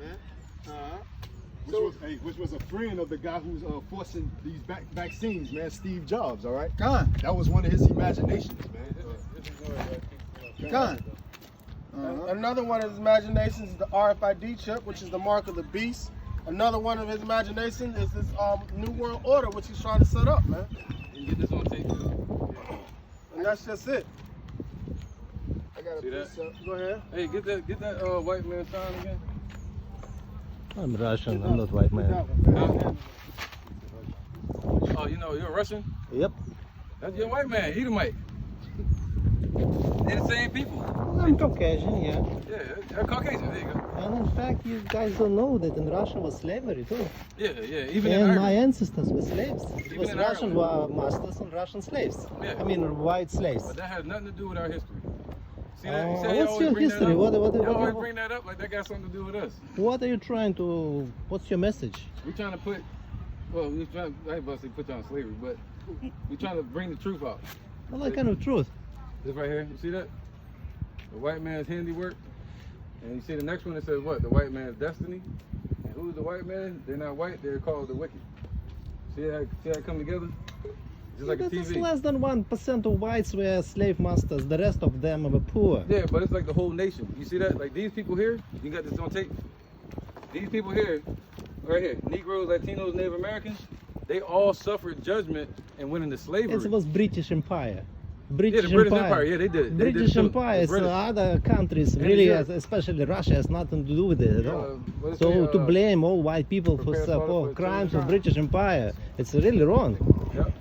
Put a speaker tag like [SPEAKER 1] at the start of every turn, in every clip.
[SPEAKER 1] man. Which was a friend of the guy who's forcing these vaccines, man, Steve Jobs, all right? That was one of his imaginations, man.
[SPEAKER 2] Another one of his imaginations is the RFID chip, which is the mark of the beast. Another one of his imaginations is this New World Order, which he's trying to set up, man.
[SPEAKER 3] You get this on tape.
[SPEAKER 2] And that's just it.
[SPEAKER 1] I got a piece up.
[SPEAKER 2] Go ahead.
[SPEAKER 3] Hey, get that white man sign again.
[SPEAKER 4] I'm Russian, I'm not white man.
[SPEAKER 3] Oh, you're a Russian?
[SPEAKER 4] Yep.
[SPEAKER 3] That's your white man, Edomite. They're the same people.
[SPEAKER 4] I'm Caucasian, yeah.
[SPEAKER 3] Yeah, they're Caucasian, there you go.
[SPEAKER 4] And in fact, you guys don't know that in Russia was slavery too.
[SPEAKER 3] Yeah, even in
[SPEAKER 4] And
[SPEAKER 3] Ireland.
[SPEAKER 4] my ancestors were slaves. It
[SPEAKER 3] Even
[SPEAKER 4] was
[SPEAKER 3] in
[SPEAKER 4] Russian
[SPEAKER 3] Ireland.
[SPEAKER 4] masters and Russian slaves.
[SPEAKER 3] Yeah.
[SPEAKER 4] I mean, white slaves.
[SPEAKER 3] But that has nothing to do with our history. See that?
[SPEAKER 4] Oh,
[SPEAKER 3] You say you
[SPEAKER 4] what's
[SPEAKER 3] always
[SPEAKER 4] your
[SPEAKER 3] bring
[SPEAKER 4] history?
[SPEAKER 3] That
[SPEAKER 4] What-
[SPEAKER 3] up.
[SPEAKER 4] what-
[SPEAKER 3] You always
[SPEAKER 4] what-
[SPEAKER 3] bring that up like that got something to do with us.
[SPEAKER 4] What are you trying to, what's your message?
[SPEAKER 3] We're trying to put, well, I ain't about to say put you on slavery, but we're trying to bring the truth out.
[SPEAKER 4] What kind of truth?
[SPEAKER 3] This right here, you see that? The white man's handiwork. And you see the next one that says what? The white man's destiny. And who's the white man? They're not white, they're called the wicked. See how it come together? Just like a
[SPEAKER 4] It's
[SPEAKER 3] TV.
[SPEAKER 4] less than 1% of whites were slave masters. The rest of them were poor.
[SPEAKER 3] Yeah, but it's like the whole nation. You see that? Like these people here, you got this on tape. These people here, right here, Negroes, Latinos, Native Americans, they all suffered judgment and went into slavery.
[SPEAKER 4] It was British Empire.
[SPEAKER 3] Yeah, the British Empire, yeah, they did it. They did it
[SPEAKER 4] British
[SPEAKER 3] too.
[SPEAKER 4] Empire,
[SPEAKER 3] The
[SPEAKER 4] so
[SPEAKER 3] British.
[SPEAKER 4] other countries,
[SPEAKER 3] And
[SPEAKER 4] really,
[SPEAKER 3] Europe.
[SPEAKER 4] especially Russia, has nothing to do with it at all.
[SPEAKER 3] what is
[SPEAKER 4] So
[SPEAKER 3] it,
[SPEAKER 4] to blame all white people for
[SPEAKER 3] prepare slaughter for
[SPEAKER 4] crimes
[SPEAKER 3] children.
[SPEAKER 4] of British Empire, it's really wrong.
[SPEAKER 3] Yep.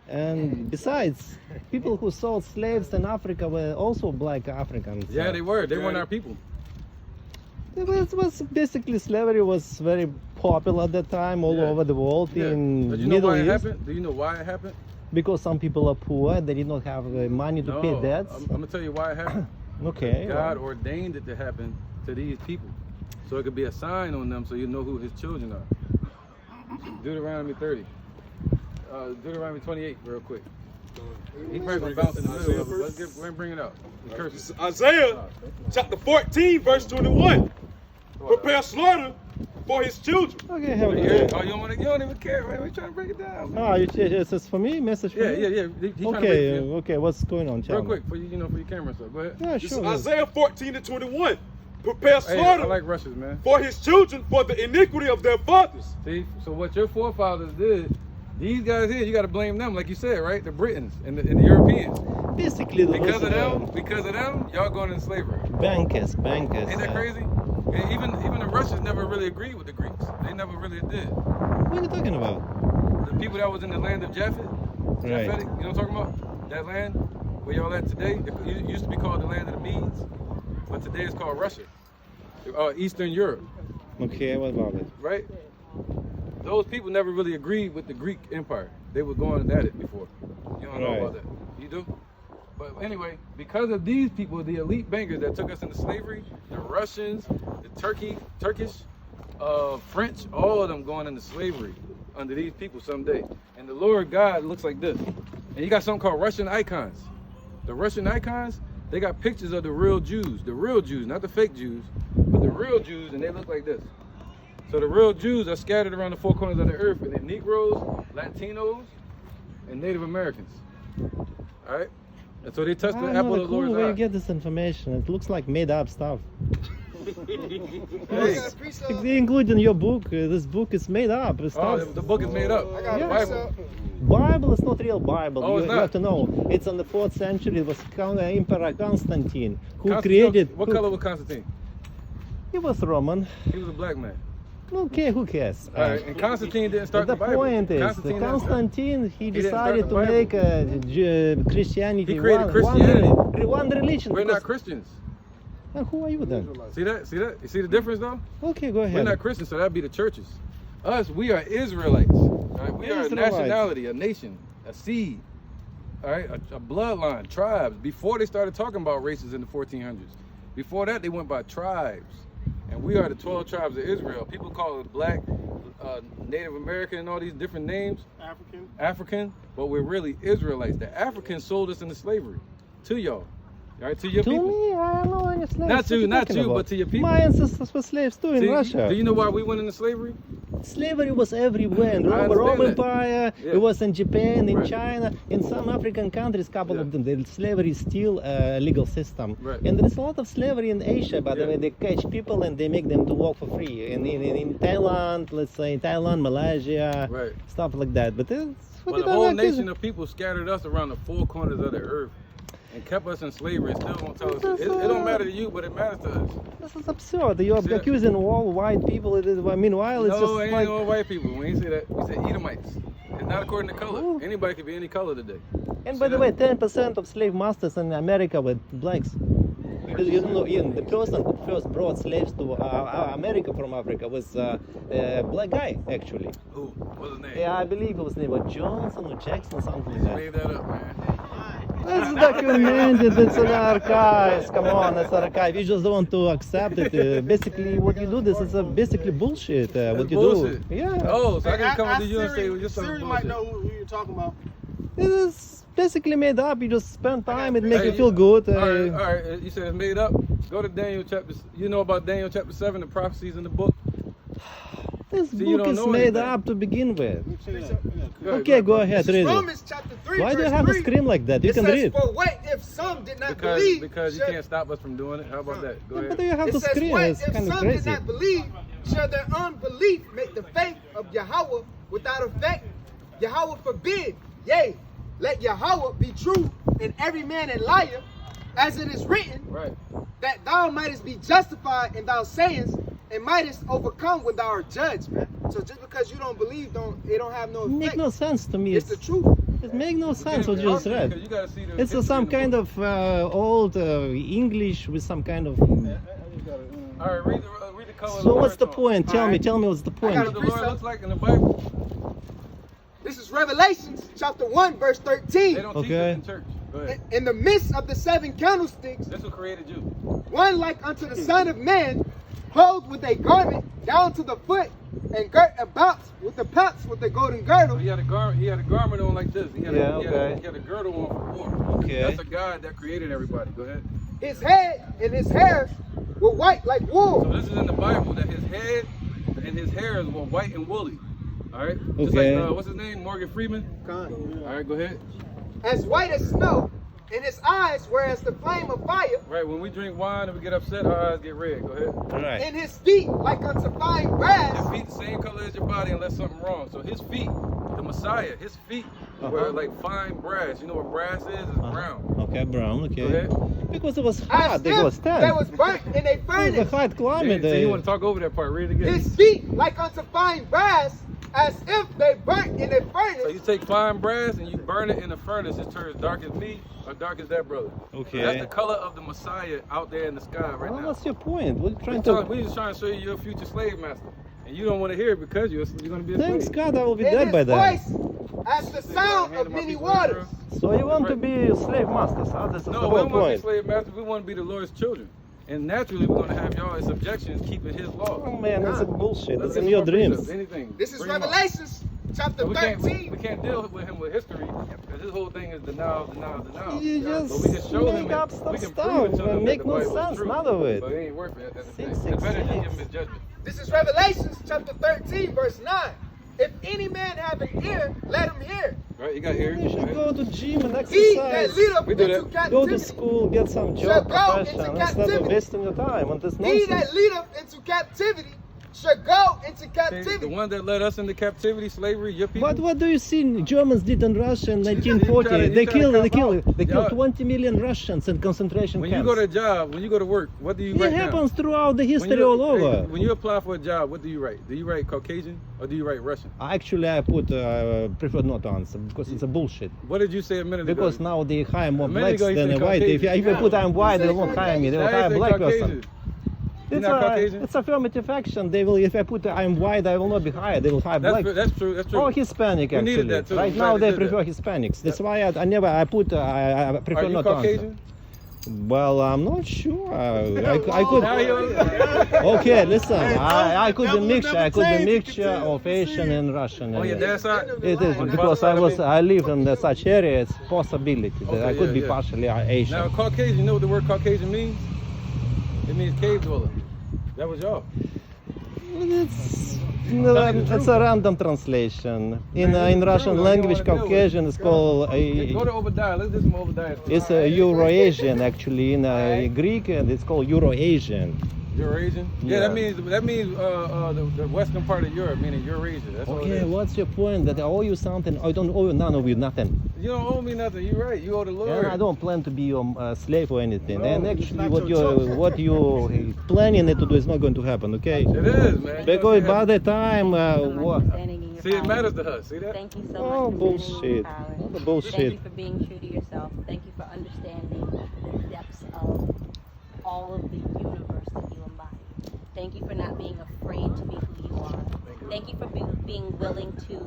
[SPEAKER 4] And besides, people who sold slaves in Africa were also black Africans.
[SPEAKER 3] Yeah, they were. They weren't our people.
[SPEAKER 4] It was basically slavery was very popular at that time all
[SPEAKER 3] Yeah.
[SPEAKER 4] over the world
[SPEAKER 3] Yeah.
[SPEAKER 4] in
[SPEAKER 3] But you know
[SPEAKER 4] Middle
[SPEAKER 3] why it
[SPEAKER 4] East.
[SPEAKER 3] happened? Do you know why it happened?
[SPEAKER 4] Because some people are poor, they did not have money to pay debts.
[SPEAKER 3] I'm gonna tell you why it happened.
[SPEAKER 4] Okay.
[SPEAKER 3] God ordained it to happen to these people, so it could be a sign on them, so you know who His children are. Deuteronomy 30, Deuteronomy 28, real quick. He probably gonna bounce in the middle of it. Let's go ahead and bring it out. The curses.
[SPEAKER 1] Isaiah chapter 14, verse 21. Prepare slaughter for his children.
[SPEAKER 4] Okay, have a
[SPEAKER 3] Yeah.
[SPEAKER 4] good
[SPEAKER 3] Oh, you don't even care, man. We trying to break it down. Man.
[SPEAKER 4] Oh, it's for me? Message for me?
[SPEAKER 3] Yeah. He trying to break
[SPEAKER 4] Okay,
[SPEAKER 3] it down.
[SPEAKER 4] okay, what's going on? Tell
[SPEAKER 3] Real
[SPEAKER 4] me.
[SPEAKER 3] quick, for you, for your camera stuff. Go ahead.
[SPEAKER 4] Yeah,
[SPEAKER 1] This
[SPEAKER 4] sure.
[SPEAKER 1] is Isaiah 14 and 21. Prepare
[SPEAKER 3] Hey,
[SPEAKER 1] slaughter
[SPEAKER 3] I like Russians, man.
[SPEAKER 1] for his children for the iniquity of their fathers.
[SPEAKER 3] See, so what your forefathers did, these guys here, you got to blame them, like you said, right? The Britons and the Europeans.
[SPEAKER 4] Basically,
[SPEAKER 3] Because of them, y'all going into slavery.
[SPEAKER 4] bankers.
[SPEAKER 3] Ain't that crazy? And even the Russians never really agreed with the Greeks. They never really did.
[SPEAKER 4] What are you talking about?
[SPEAKER 3] The people that was in the land of Japhet,
[SPEAKER 4] Right.
[SPEAKER 3] Japhetic, you know what I'm talking about? That land where y'all at today, it used to be called the land of the Medes, but today it's called Russia, Eastern Europe,
[SPEAKER 4] Okay, what about it?
[SPEAKER 3] right? Those people never really agreed with the Greek Empire. They were going at it before. You don't know
[SPEAKER 4] Right.
[SPEAKER 3] about that. You do? But anyway, because of these people, the elite bankers that took us into slavery, the Russians, the Turkish, French, all of them going into slavery under these people someday. And the Lord God looks like this. And you got something called Russian icons. The Russian icons, they got pictures of the real Jews, not the fake Jews, but the real Jews, and they look like this. So the real Jews are scattered around the four corners of the earth, and they're Negroes, Latinos, and Native Americans. All right? And so they touched the
[SPEAKER 4] I'm
[SPEAKER 3] apple
[SPEAKER 4] not
[SPEAKER 3] of the
[SPEAKER 4] cool
[SPEAKER 3] Lord's
[SPEAKER 4] where you
[SPEAKER 3] eye.
[SPEAKER 4] get this information. It looks like made up stuff.
[SPEAKER 3] Hey.
[SPEAKER 4] Including your book. This book is made up. It's
[SPEAKER 3] Oh,
[SPEAKER 4] stuff.
[SPEAKER 3] the book is made up.
[SPEAKER 1] I got
[SPEAKER 3] The
[SPEAKER 1] a
[SPEAKER 3] Bible.
[SPEAKER 1] Bible.
[SPEAKER 4] Bible is not real Bible.
[SPEAKER 3] Oh, it's
[SPEAKER 4] you
[SPEAKER 3] not?
[SPEAKER 4] have to know. It's in the 4th century. It was Emperor Constantine who
[SPEAKER 3] Constantine-
[SPEAKER 4] created.
[SPEAKER 3] What color was Constantine?
[SPEAKER 4] He was Roman.
[SPEAKER 3] He was a black man.
[SPEAKER 4] Okay, who cares?
[SPEAKER 3] All right, and Constantine didn't start
[SPEAKER 4] The
[SPEAKER 3] the Bible.
[SPEAKER 4] point is,
[SPEAKER 3] Constantine didn't start-
[SPEAKER 4] Constantine, he
[SPEAKER 3] didn't start
[SPEAKER 4] decided
[SPEAKER 3] the
[SPEAKER 4] to
[SPEAKER 3] Bible.
[SPEAKER 4] make Christianity
[SPEAKER 3] He created
[SPEAKER 4] one
[SPEAKER 3] Christianity.
[SPEAKER 4] religion.
[SPEAKER 3] We're
[SPEAKER 4] because-
[SPEAKER 3] not Christians.
[SPEAKER 4] Who are you then?
[SPEAKER 3] See that? See that? You see the difference though?
[SPEAKER 4] Okay, go
[SPEAKER 3] We're
[SPEAKER 4] ahead.
[SPEAKER 3] not Christians, so that'd be the churches. Us, we are Israelites. All right? We are a
[SPEAKER 4] Israelites.
[SPEAKER 3] nationality, a nation, a seed. All right, a bloodline, tribes. Before they started talking about races in the 1400s, before that they went by tribes, and we are the 12 tribes of Israel. People call us black, Native American, and all these different names.
[SPEAKER 2] African.
[SPEAKER 3] African, but we're really Israelites. The Africans sold us into slavery to y'all. right? To your
[SPEAKER 4] To
[SPEAKER 3] people.
[SPEAKER 4] me, I don't know any slaves.
[SPEAKER 3] Not
[SPEAKER 4] What
[SPEAKER 3] you, not
[SPEAKER 4] talking
[SPEAKER 3] you,
[SPEAKER 4] about?
[SPEAKER 3] but to your people.
[SPEAKER 4] My ancestors were slaves too in
[SPEAKER 3] See,
[SPEAKER 4] Russia.
[SPEAKER 3] do you know why we went into slavery?
[SPEAKER 4] Slavery was everywhere. In
[SPEAKER 3] I
[SPEAKER 4] Roman
[SPEAKER 3] understand that.
[SPEAKER 4] Empire,
[SPEAKER 3] Yeah.
[SPEAKER 4] it was in Japan, in
[SPEAKER 3] Right.
[SPEAKER 4] China, in some African countries, couple
[SPEAKER 3] Yeah.
[SPEAKER 4] of them. The slavery is still a legal system.
[SPEAKER 3] Right.
[SPEAKER 4] And there is a lot of slavery in Asia, by the
[SPEAKER 3] Yeah.
[SPEAKER 4] way. They catch people and they make them to work for free. In Thailand, let's say Thailand, Malaysia,
[SPEAKER 3] Right.
[SPEAKER 4] stuff like that. But it's what
[SPEAKER 3] But
[SPEAKER 4] you
[SPEAKER 3] the
[SPEAKER 4] don't
[SPEAKER 3] whole
[SPEAKER 4] like, is
[SPEAKER 3] nation
[SPEAKER 4] it?
[SPEAKER 3] of people scattered us around the four corners of the earth and kept us in slavery and still won't tell us. It don't matter to you, but it matters to us.
[SPEAKER 4] This is absurd. You're
[SPEAKER 3] See that?
[SPEAKER 4] accusing all white people. Meanwhile, it's
[SPEAKER 3] No,
[SPEAKER 4] just
[SPEAKER 3] ain't
[SPEAKER 4] like.
[SPEAKER 3] no white people. When you say that, we say Edomites. It's not according to color.
[SPEAKER 4] Ooh.
[SPEAKER 3] Anybody could be any color today.
[SPEAKER 4] And by the way, 10% of slave masters in America were blacks. Because you know, the person who first brought slaves to America from Africa was a black guy, actually.
[SPEAKER 3] Who? What's his name?
[SPEAKER 4] Yeah, I believe it was name was Johnson or Jackson, something like that.
[SPEAKER 3] Made that up, man.
[SPEAKER 4] It's documented, it's an archive. Come on, it's an archive. You just don't want to accept it. Basically, what you do, this is basically bullshit. What you
[SPEAKER 3] bullshit.
[SPEAKER 4] do. Yeah.
[SPEAKER 3] Oh, so I can come
[SPEAKER 2] Ask
[SPEAKER 3] to you and say,
[SPEAKER 2] Siri-
[SPEAKER 3] well, you're
[SPEAKER 2] Siri
[SPEAKER 3] something
[SPEAKER 2] might
[SPEAKER 3] bullshit.
[SPEAKER 2] know who you're talking about.
[SPEAKER 4] It is basically made up. You just spend time, it makes
[SPEAKER 3] Hey,
[SPEAKER 4] you feel good.
[SPEAKER 3] All right. You said it's made up. Go to Daniel chapter. You know about Daniel chapter 7, the prophecies in the book.
[SPEAKER 4] This
[SPEAKER 3] See, you
[SPEAKER 4] book
[SPEAKER 3] don't
[SPEAKER 4] is
[SPEAKER 3] know
[SPEAKER 4] made
[SPEAKER 3] anything.
[SPEAKER 4] up to begin with.
[SPEAKER 3] Go ahead,
[SPEAKER 4] Okay, go ahead,
[SPEAKER 5] This is
[SPEAKER 4] read it.
[SPEAKER 5] Romans chapter 3,
[SPEAKER 4] Why do you
[SPEAKER 5] verse
[SPEAKER 4] have to
[SPEAKER 5] 3.
[SPEAKER 4] scream like that? You
[SPEAKER 5] It
[SPEAKER 4] can
[SPEAKER 5] says,
[SPEAKER 4] read.
[SPEAKER 5] for what if some did not
[SPEAKER 3] Because
[SPEAKER 5] believe?
[SPEAKER 3] you
[SPEAKER 5] should-
[SPEAKER 3] can't stop us from doing it. How about that? Go
[SPEAKER 4] But
[SPEAKER 3] ahead.
[SPEAKER 4] do you have
[SPEAKER 5] It
[SPEAKER 4] to
[SPEAKER 5] says,
[SPEAKER 4] scream?
[SPEAKER 5] what
[SPEAKER 4] It's
[SPEAKER 5] if
[SPEAKER 4] kind of
[SPEAKER 5] some did
[SPEAKER 4] crazy.
[SPEAKER 5] not believe? Shall their unbelief make the faith of Yahweh without effect? Yahweh forbid. Yea, let Yahweh be true and every man a liar, as it is written,
[SPEAKER 3] Right.
[SPEAKER 5] that thou mightest be justified in thy sayings and mightest overcome when thou art judged, man. So just because you don't believe, it don't have no
[SPEAKER 4] It make
[SPEAKER 5] effect.
[SPEAKER 4] no sense to me.
[SPEAKER 5] It's the truth.
[SPEAKER 4] It make no sense what you just
[SPEAKER 3] Because
[SPEAKER 4] read.
[SPEAKER 3] you gotta see the
[SPEAKER 4] It's
[SPEAKER 3] history
[SPEAKER 4] some
[SPEAKER 3] in the
[SPEAKER 4] kind
[SPEAKER 3] book.
[SPEAKER 4] of old English with some kind of.
[SPEAKER 3] All right, read the color.
[SPEAKER 4] So what's the
[SPEAKER 3] Lord's
[SPEAKER 4] point? Tell me,
[SPEAKER 5] Alright.
[SPEAKER 4] tell me what's the
[SPEAKER 5] got
[SPEAKER 4] point?
[SPEAKER 3] What the Lord looks like in the Bible.
[SPEAKER 5] This is Revelations chapter 1, verse
[SPEAKER 3] They
[SPEAKER 5] 13.
[SPEAKER 3] don't teach
[SPEAKER 4] Okay.
[SPEAKER 3] us in church. Go ahead.
[SPEAKER 5] In the midst of the seven candlesticks,
[SPEAKER 3] That's what created you.
[SPEAKER 5] one like unto the Son of Man, clothed with a garment down to the foot, and girt about with the paps with the golden girdle.
[SPEAKER 3] He had a garment. He had a garment on like this. He had
[SPEAKER 4] Yeah,
[SPEAKER 3] he
[SPEAKER 4] okay.
[SPEAKER 3] had a girdle on for war.
[SPEAKER 4] Okay.
[SPEAKER 3] That's a God that created everybody. Go ahead.
[SPEAKER 5] His head and his hair were white like
[SPEAKER 3] So
[SPEAKER 5] wool.
[SPEAKER 3] this is in the Bible that his head and his hairs were white and woolly. All right. Just
[SPEAKER 4] Okay.
[SPEAKER 3] like what's his name? Morgan Freeman. All right. Go ahead.
[SPEAKER 5] As white as snow, and his eyes were as the flame of fire,
[SPEAKER 3] Right. When we drink wine and we get upset, our eyes get red. Go ahead.
[SPEAKER 4] Right.
[SPEAKER 5] and his feet like unto fine
[SPEAKER 3] Your
[SPEAKER 5] brass.
[SPEAKER 3] feet the same color as your body unless something wrong. So his feet, the Messiah, his feet were like fine brass. You know what brass is? It's brown.
[SPEAKER 4] Okay, brown.
[SPEAKER 3] Go
[SPEAKER 4] Okay.
[SPEAKER 3] ahead.
[SPEAKER 4] Because it was
[SPEAKER 5] As
[SPEAKER 4] hot. It was
[SPEAKER 5] if they was
[SPEAKER 4] tan.
[SPEAKER 5] burnt in a
[SPEAKER 4] It was a
[SPEAKER 5] furnace.
[SPEAKER 4] hot climate.
[SPEAKER 3] So you want to talk over that part? Read it again.
[SPEAKER 5] His feet like unto fine brass, as if they burnt in a
[SPEAKER 3] So
[SPEAKER 5] furnace.
[SPEAKER 3] you take fine brass and you burn it in a furnace. It turns dark as me or dark as that brother.
[SPEAKER 4] Okay.
[SPEAKER 3] So that's the color of the Messiah out there in the sky right
[SPEAKER 4] Well,
[SPEAKER 3] now.
[SPEAKER 4] what's your point? What are you trying
[SPEAKER 3] We
[SPEAKER 4] to?
[SPEAKER 3] just trying to show you your future slave master, and you don't want to hear it because you're going to be a
[SPEAKER 4] Thanks
[SPEAKER 3] slave.
[SPEAKER 4] God, I will be
[SPEAKER 5] In
[SPEAKER 4] dead
[SPEAKER 5] his
[SPEAKER 4] by then.
[SPEAKER 5] voice, as the sound of many waters.
[SPEAKER 4] So you want to be slave masters? Huh? This is the
[SPEAKER 3] No, we
[SPEAKER 4] whole
[SPEAKER 3] don't want to be
[SPEAKER 4] point.
[SPEAKER 3] slave masters. We want to be the Lord's children, and naturally we're going to have y'all in subjection, keeping His law.
[SPEAKER 4] Oh man, that's a bullshit. That's in
[SPEAKER 3] Let's
[SPEAKER 4] your
[SPEAKER 3] go preach us
[SPEAKER 4] dreams.
[SPEAKER 3] Anything.
[SPEAKER 5] This is
[SPEAKER 3] Bring 'em up.
[SPEAKER 5] Revelations chapter
[SPEAKER 3] But we
[SPEAKER 5] 13.
[SPEAKER 3] can't deal with him with history because his whole thing is denial.
[SPEAKER 4] You
[SPEAKER 3] But
[SPEAKER 4] just
[SPEAKER 3] we can show him
[SPEAKER 4] make up
[SPEAKER 3] we
[SPEAKER 4] stuff,
[SPEAKER 3] can prove it to him
[SPEAKER 4] make
[SPEAKER 3] that
[SPEAKER 4] no
[SPEAKER 3] the Bible is
[SPEAKER 4] sense,
[SPEAKER 3] true.
[SPEAKER 4] none of it.
[SPEAKER 3] But it ain't worth it. That's the thing.
[SPEAKER 4] 666.
[SPEAKER 3] It's better to give him his judgment.
[SPEAKER 5] This is Revelations chapter 13, verse 9. If any man have an ear, let him hear.
[SPEAKER 3] Right? You got ears.
[SPEAKER 4] You should
[SPEAKER 3] right?
[SPEAKER 4] go to gym and
[SPEAKER 5] He that
[SPEAKER 4] exercise.
[SPEAKER 5] leadeth
[SPEAKER 3] We do
[SPEAKER 5] into
[SPEAKER 3] that.
[SPEAKER 4] Go to
[SPEAKER 5] captivity.
[SPEAKER 4] school, get some
[SPEAKER 5] Shall
[SPEAKER 4] job,
[SPEAKER 5] go
[SPEAKER 4] profession,
[SPEAKER 5] into
[SPEAKER 4] instead of
[SPEAKER 5] captivity.
[SPEAKER 4] wasting your time on this
[SPEAKER 5] He
[SPEAKER 4] nonsense.
[SPEAKER 5] that leadeth into captivity shall go into
[SPEAKER 3] See, the
[SPEAKER 5] captivity.
[SPEAKER 3] one that led us into captivity, slavery, your people.
[SPEAKER 4] What do you see Germans did in Russia in
[SPEAKER 3] You
[SPEAKER 4] 1940?
[SPEAKER 3] try to-
[SPEAKER 4] They
[SPEAKER 3] you try to
[SPEAKER 4] killed
[SPEAKER 3] cop out.
[SPEAKER 4] 20 million Russians in concentration
[SPEAKER 3] When
[SPEAKER 4] camps.
[SPEAKER 3] you go to a job, when you go to work, what do you
[SPEAKER 4] It
[SPEAKER 3] write
[SPEAKER 4] happens
[SPEAKER 3] down?
[SPEAKER 4] throughout the
[SPEAKER 3] When
[SPEAKER 4] history
[SPEAKER 3] you-
[SPEAKER 4] all over.
[SPEAKER 3] When you apply for a job, what do you write? Do you write Caucasian or do you write Russian?
[SPEAKER 4] Actually, I put prefer not to answer because it's a bullshit.
[SPEAKER 3] What did you say a minute
[SPEAKER 4] Because
[SPEAKER 3] ago?
[SPEAKER 4] now they hire more
[SPEAKER 3] A minute
[SPEAKER 4] blacks
[SPEAKER 3] ago you
[SPEAKER 4] than
[SPEAKER 3] said
[SPEAKER 4] a white. If I
[SPEAKER 3] Caucasian.
[SPEAKER 4] put I'm white, they
[SPEAKER 5] said
[SPEAKER 4] won't hire me. They will
[SPEAKER 3] Now you
[SPEAKER 4] hire a
[SPEAKER 3] say
[SPEAKER 4] black person.
[SPEAKER 3] Caucasian. You're not Caucasian?
[SPEAKER 4] It's affirmative action. They will. If I put I'm white, I will not be hired. They will hire black.
[SPEAKER 3] That's true. That's true.
[SPEAKER 4] Or Hispanic
[SPEAKER 3] We
[SPEAKER 4] actually.
[SPEAKER 3] needed that too.
[SPEAKER 4] Right
[SPEAKER 3] I'm
[SPEAKER 4] now
[SPEAKER 3] glad
[SPEAKER 4] they
[SPEAKER 3] they did
[SPEAKER 4] prefer Hispanics. That's why I never I put I
[SPEAKER 3] Are
[SPEAKER 4] prefer
[SPEAKER 3] you
[SPEAKER 4] not to answer.
[SPEAKER 3] Caucasian?
[SPEAKER 4] Well, I'm not sure. I could.
[SPEAKER 3] Now you-
[SPEAKER 4] Okay, listen. I could be
[SPEAKER 2] That will
[SPEAKER 4] mixture.
[SPEAKER 2] never
[SPEAKER 4] I could be
[SPEAKER 2] change. You
[SPEAKER 4] mixture
[SPEAKER 2] can
[SPEAKER 4] of Asian and Russian.
[SPEAKER 3] On your dad's side?
[SPEAKER 4] It is
[SPEAKER 3] On the
[SPEAKER 4] because
[SPEAKER 3] father's side,
[SPEAKER 4] I live in such area. It's possibility that
[SPEAKER 3] Okay,
[SPEAKER 4] I could
[SPEAKER 3] yeah,
[SPEAKER 4] be
[SPEAKER 3] yeah.
[SPEAKER 4] partially Asian.
[SPEAKER 3] Now, Caucasian, you know what the word Caucasian means? It means cave dweller. That was y'all.
[SPEAKER 4] It's a random translation. In Russian language, Caucasian is called.
[SPEAKER 3] Go to Obadiah. Let's do some Obadiah.
[SPEAKER 4] It's a Eurasian actually in Greek, and it's called Eurasian.
[SPEAKER 3] Eurasian? Yeah,
[SPEAKER 4] Yeah.
[SPEAKER 3] that means the western part of Europe, meaning Eurasia. That's all it
[SPEAKER 4] Okay,
[SPEAKER 3] is.
[SPEAKER 4] what's your point? That I owe you something? I don't owe none of you nothing.
[SPEAKER 3] You don't owe me nothing. You're right. You owe the Lord.
[SPEAKER 4] And I don't plan to be your slave or anything.
[SPEAKER 1] No,
[SPEAKER 4] And
[SPEAKER 1] it's
[SPEAKER 4] actually,
[SPEAKER 1] not
[SPEAKER 4] what
[SPEAKER 1] your
[SPEAKER 4] you planning to do is not going to happen. Okay?
[SPEAKER 3] It is, man.
[SPEAKER 4] Because by the time, what?
[SPEAKER 6] Standing in your
[SPEAKER 3] See, it
[SPEAKER 6] power.
[SPEAKER 3] matters to us. See that?
[SPEAKER 6] Thank you so
[SPEAKER 4] Oh,
[SPEAKER 6] much for standing in
[SPEAKER 4] bullshit.
[SPEAKER 6] your power.
[SPEAKER 4] All the
[SPEAKER 6] Thank
[SPEAKER 4] bullshit.
[SPEAKER 6] you for being true to yourself. Thank you for understanding the depths of all of the universe that you embody. Thank you for not being afraid to be who you are. Thank you for being willing to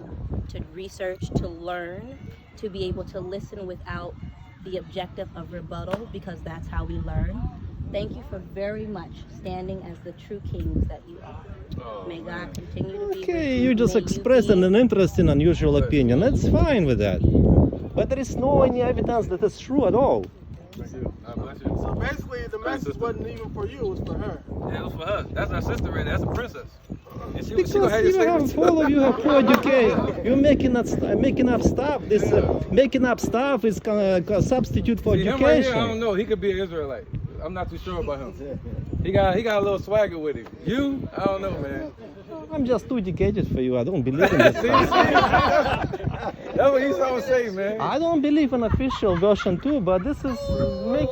[SPEAKER 6] research, to learn, to be able to listen without the objective of rebuttal, because that's how we learn. Thank you for very much standing as the true kings that you are. May God continue to be with
[SPEAKER 4] Okay,
[SPEAKER 6] you.
[SPEAKER 4] you just
[SPEAKER 6] May you
[SPEAKER 4] expressing
[SPEAKER 6] be-
[SPEAKER 4] an interesting, unusual opinion. That's fine with that. But there is no any evidence that it's true at all.
[SPEAKER 3] God bless you.
[SPEAKER 2] So basically, the message wasn't even for you; it was for her.
[SPEAKER 3] Yeah, it was for her. That's our sister right there. That's a princess. And she
[SPEAKER 4] Because
[SPEAKER 3] gonna have your
[SPEAKER 4] you have
[SPEAKER 3] slavery.
[SPEAKER 4] all of you have co-educate. You're making up stuff. This making up stuff is substitute for
[SPEAKER 3] See, him right here, I don't
[SPEAKER 4] education.
[SPEAKER 3] know. He could be an Israelite. I'm not too sure about him. He got a little swagger with him. You? I don't know, man.
[SPEAKER 4] I'm just too educated for you. I don't believe in this
[SPEAKER 3] See?
[SPEAKER 4] stuff.
[SPEAKER 3] That's what he's trying to say, man.
[SPEAKER 4] I don't believe in official version too, but this is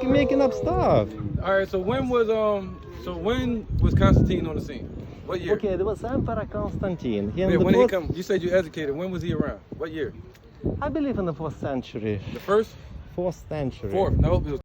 [SPEAKER 4] making up stuff.
[SPEAKER 3] All right, so when was Constantine on the scene? What year?
[SPEAKER 4] Okay, there was Emperor Constantine.
[SPEAKER 3] Yeah,
[SPEAKER 4] In the
[SPEAKER 3] when he
[SPEAKER 4] fourth-
[SPEAKER 3] come, you said you educated. When was he around? What year?
[SPEAKER 4] I believe in the 4th century.
[SPEAKER 3] The first?
[SPEAKER 4] 4th century.
[SPEAKER 3] Fourth? No, it was